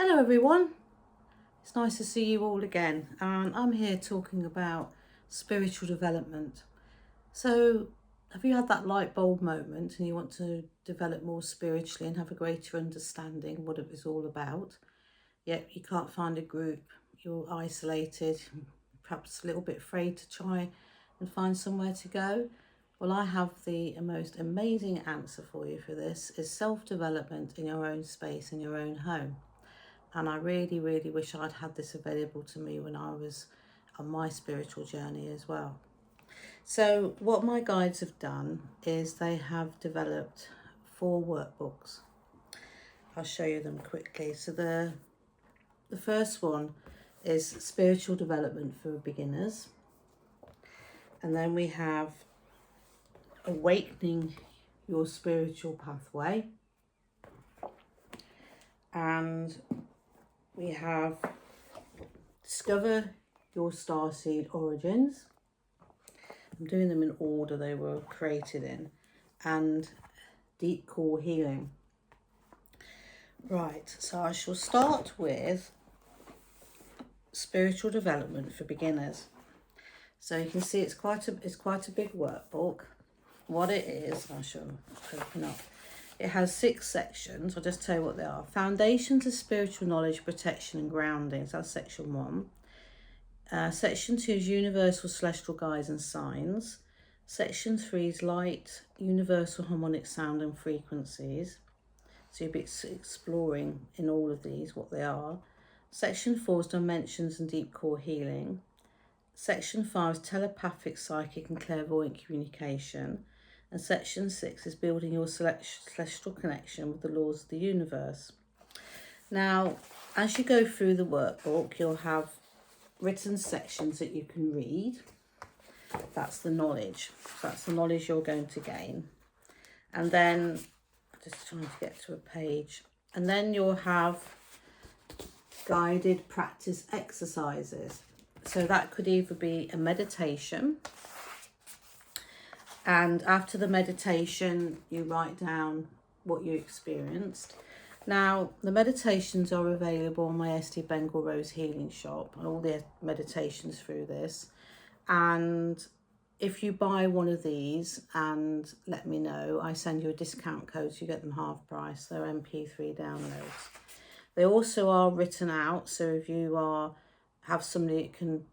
Hello everyone, it's nice to see you all again, and I'm here talking about spiritual development. So have you had that light bulb moment and you want to develop more spiritually and have a greater understanding what it is all about, yet you can't find a group, you're isolated, perhaps a little bit afraid to try and find somewhere to go? Well, I have the most amazing answer for you for this is self-development in your own space, in your own home. And I really, really wish I'd had this available to me when I was on my spiritual journey as well. So what my guides have done is they have developed 4 workbooks. I'll show you them quickly. So the first one is spiritual development for beginners. And then we have awakening your spiritual pathway. And we have discover your starseed origins. I'm doing them in order they were created in. And deep core healing. Right, so I shall start with spiritual development for beginners. So you can see it's quite a big workbook. What it is, I shall open up. It has 6 sections. I'll just tell you what they are. Foundations of spiritual knowledge, protection and grounding. So that's section 1. Section 2 is universal celestial guides and signs. Section 3 is light, universal harmonic sound and frequencies. So you'll be exploring in all of these what they are. Section 4 is dimensions and deep core healing. Section 5 is telepathic, psychic and clairvoyant communication. And section 6 is building your celestial connection with the laws of the universe. Now, as you go through the workbook, you'll have written sections that you can read. That's the knowledge. That's the knowledge you're going to gain. And then, just trying to get to a page. And then you'll have guided practice exercises. So that could either be a meditation. And after the meditation, you write down what you experienced. Now, the meditations are available on my SD Bengal Rose Healing Shop and all the meditations through this. And if you buy one of these and let me know, I send you a discount code so you get them half price. They're MP3 downloads. They also are written out, so if you have somebody that can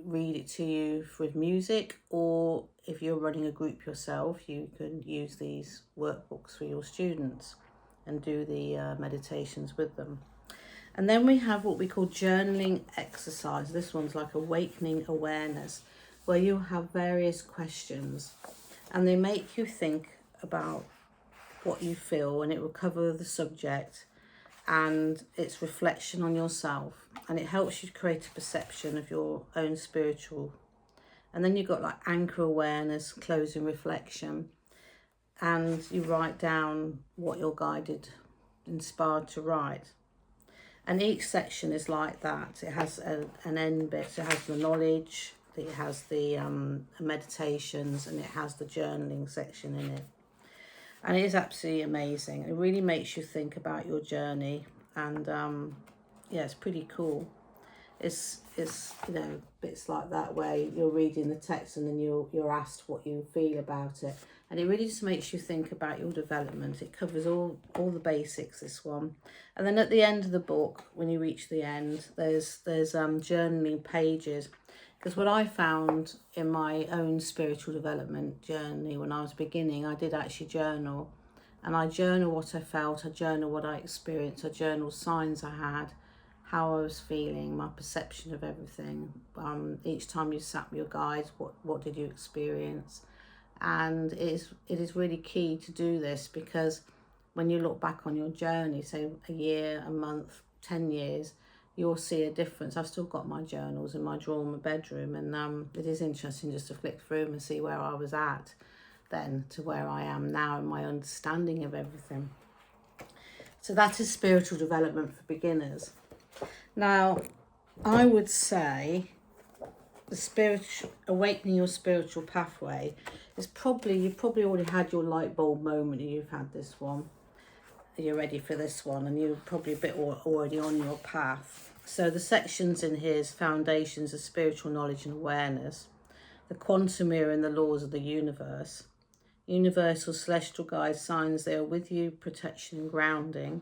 read it to you with music, or if you're running a group yourself, you can use these workbooks for your students and do the meditations with them. And then we have what we call journaling exercise. This one's like awakening awareness, where you have various questions and they make you think about what you feel, and it will cover the subject and it's reflection on yourself, and it helps you create a perception of your own spiritual. And then you've got like anchor awareness, closing reflection, and you write down what you're guided, inspired to write. And each section is like that. It has an end bit. So it has the knowledge, it has the meditations, and it has the journaling section in it. And it is absolutely amazing. It really makes you think about your journey, and yeah, it's pretty cool. It's you know, bits like that where you're reading the text and then you're asked what you feel about it, and it really just makes you think about your development. It covers all the basics, this one. And then at the end of the book, when you reach the end, there's journaling pages. Because what I found in my own spiritual development journey when I was beginning, I did actually journal. And I journal what I felt, I journal what I experienced, I journal signs I had, how I was feeling, my perception of everything. Each time you sat with your guides, what did you experience? And it is really key to do this, because when you look back on your journey, say a year, a month, 10 years, you'll see a difference. I've still got my journals in my drawer in my bedroom, and it is interesting just to flick through them and see where I was at then to where I am now in my understanding of everything. So that is spiritual development for beginners. Now, I would say the awakening your spiritual pathway is you've probably already had your light bulb moment and you've had this one. you're ready for this one, and you're probably a bit already on your path. So the sections in here is foundations of spiritual knowledge and awareness, the quantum mirror and the laws of the universe, universal celestial guides, signs they are with you, protection and grounding,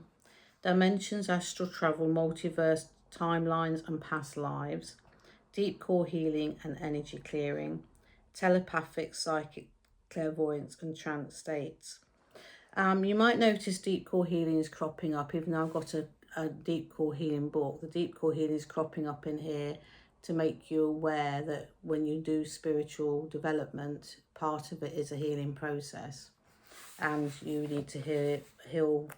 dimensions, astral travel, multiverse, timelines and past lives, deep core healing and energy clearing, telepathic, psychic, clairvoyance and trance states. You might notice deep core healing is cropping up, even though I've got a deep core healing book. The deep core healing is cropping up in here to make you aware that when you do spiritual development, part of it is a healing process, and you need to heal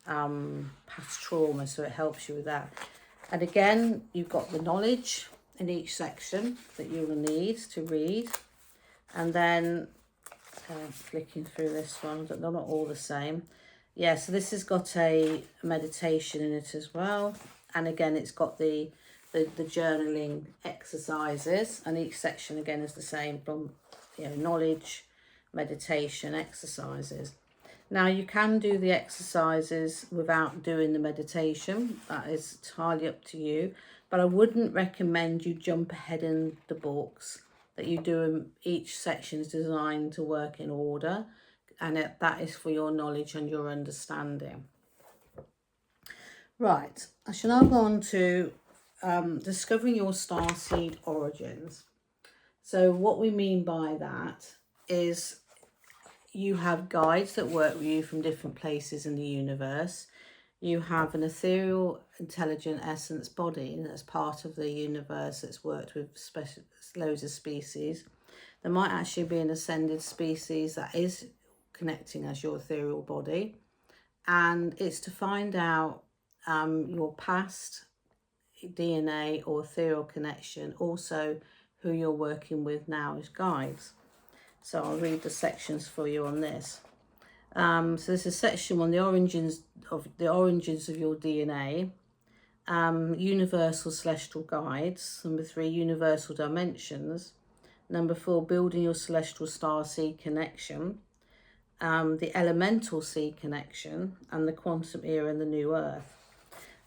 past trauma, so it helps you with that. And again, you've got the knowledge in each section that you will need to read, and then flicking through this one, they're not all the same. Yeah, so this has got a meditation in it as well, and again it's got the journaling exercises, and each section again is the same, from knowledge, meditation, exercises. Now you can do the exercises without doing the meditation, that is entirely up to you, but I wouldn't recommend you jump ahead in the books, that you do each section is designed to work in order, and that is for your knowledge and your understanding. Right, I shall now go on to discovering your starseed origins. So what we mean by that is you have guides that work with you from different places in the universe. You have an ethereal, intelligent essence body that's part of the universe that's worked with loads of species. There might actually be an ascended species that is connecting as your ethereal body, and it's to find out your past DNA or ethereal connection, also who you're working with now as guides. So I'll read the sections for you on this. So this is section 1, the origins of your DNA, universal celestial guides. Number 3, universal dimensions. Number 4, building your celestial star seed connection, the elemental seed connection, and the quantum era and the new earth.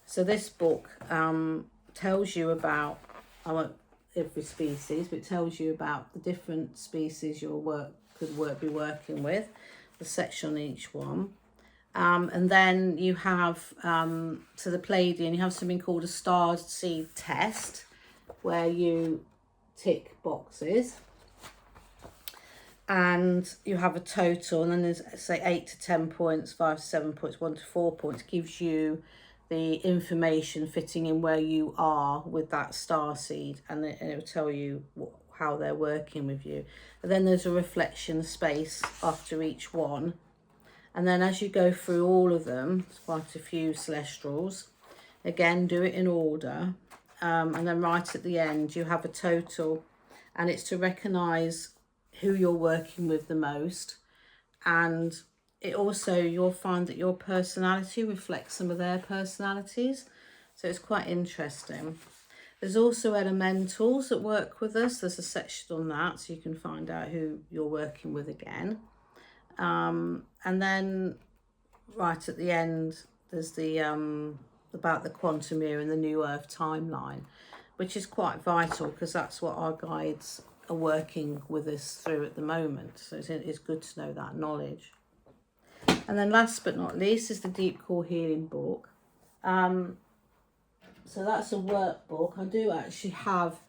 So this book tells you about, I won't every species, but it tells you about the different species your be working with, the section on each one. And then you have, so the Pleiadian, you have something called a star seed test, where you tick boxes, and you have a total, and then there's, say, 8 to 10 points, 5 to 7 points, 1 to 4 points, gives you the information fitting in where you are with that star seed, and it will tell you how they're working with you. And then there's a reflection space after each one, and then as you go through all of them, it's quite a few celestials, again do it in order, and then right at the end you have a total, and it's to recognize who you're working with the most. And it also, you'll find that your personality reflects some of their personalities, so it's quite interesting. There's also elementals that work with us. There's a section on that, so you can find out who you're working with again. And then right at the end there's the about the quantum era and the new earth timeline, which is quite vital because that's what our guides are working with us through at the moment, so it's good to know that knowledge. And then last but not least is the Deep Core Healing book. So that's a workbook. I do actually have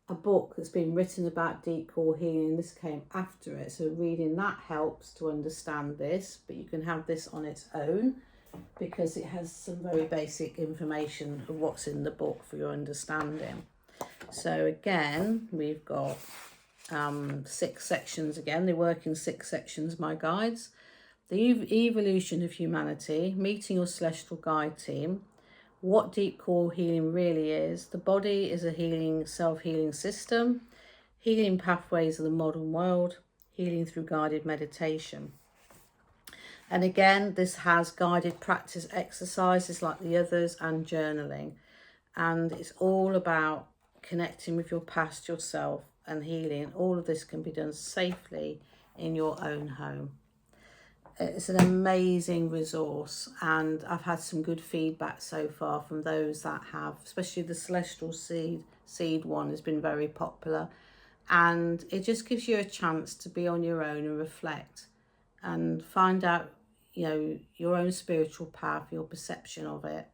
a book that's been written about Deep Core Healing. This came after it, so reading that helps to understand this, but you can have this on its own because it has some very basic information of what's in the book for your understanding. So again, we've got 6 sections again. They work in 6 sections, my guides. The evolution of humanity, meeting your celestial guide team, what deep core healing really is. The body is a healing, self-healing system, healing pathways of the modern world, healing through guided meditation. And again, this has guided practice exercises like the others and journaling. And it's all about connecting with your past yourself and healing. All of this can be done safely in your own home. it's an amazing resource, and I've had some good feedback so far from those that have, especially the Celestial Seed one has been very popular, and it just gives you a chance to be on your own and reflect and find out, you know, your own spiritual path, your perception of it.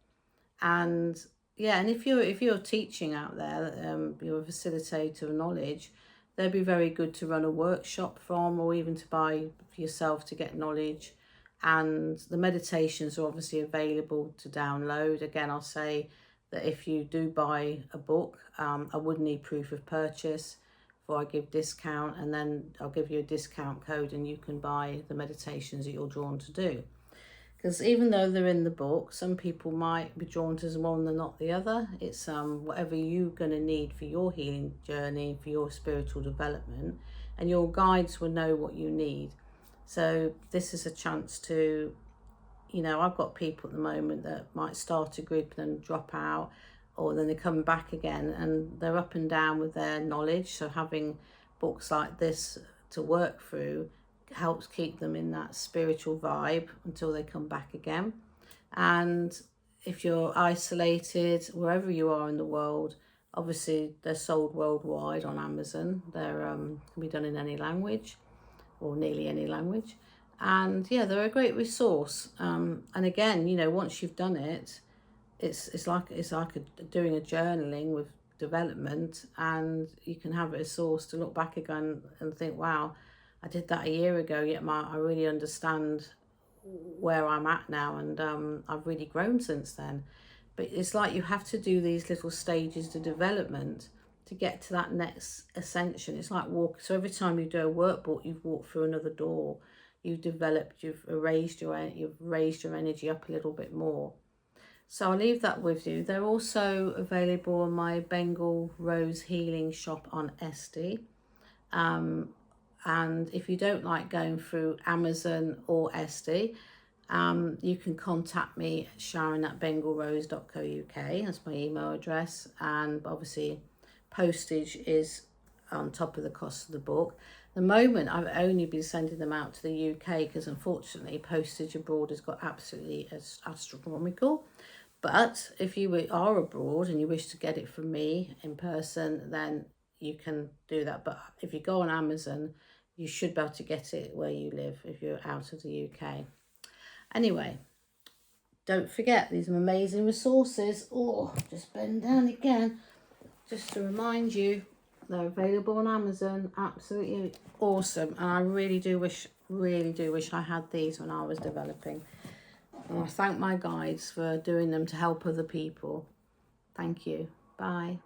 And yeah, and if you're teaching out there, you're a facilitator of knowledge, they'd be very good to run a workshop from, or even to buy for yourself to get knowledge. And the meditations are obviously available to download. Again, I'll say that if you do buy a book, I would need proof of purchase before I give discount, and then I'll give you a discount code and you can buy the meditations that you're drawn to do. Because even though they're in the book, some people might be drawn to one and not the other. It's whatever you're going to need for your healing journey, for your spiritual development, and your guides will know what you need. So this is a chance to, you know, I've got people at the moment that might start a group and then drop out, or then they come back again, and they're up and down with their knowledge. So having books like this to work through helps keep them in that spiritual vibe until they come back again. And if you're isolated, wherever you are in the world, obviously they're sold worldwide on Amazon. They're can be done in any language, or nearly any language. And yeah, they're a great resource. And again, you know, once you've done it, it's like doing a journaling with development, and you can have a source to look back again and think, wow, I did that a year ago, yet I really understand where I'm at now, and I've really grown since then. But it's like you have to do these little stages to development to get to that next ascension. It's like walk. So every time you do a workbook, you've walked through another door. You've developed. You've raised your energy up a little bit more. So I'll leave that with you. They're also available on my Bengal Rose Healing shop on Etsy. And if you don't like going through Amazon or Etsy, you can contact me at sharon@bengalrose.co.uk. That's my email address. And obviously postage is on top of the cost of the book. At the moment, I've only been sending them out to the UK because unfortunately postage abroad has got absolutely astronomical. But if you are abroad and you wish to get it from me in person, then you can do that. But if you go on Amazon, you should be able to get it where you live if you're out of the UK. Anyway, don't forget these amazing resources. Oh, just bend down again. Just to remind you, they're available on Amazon. Absolutely awesome. And I really do wish I had these when I was developing. And I thank my guides for doing them to help other people. Thank you. Bye.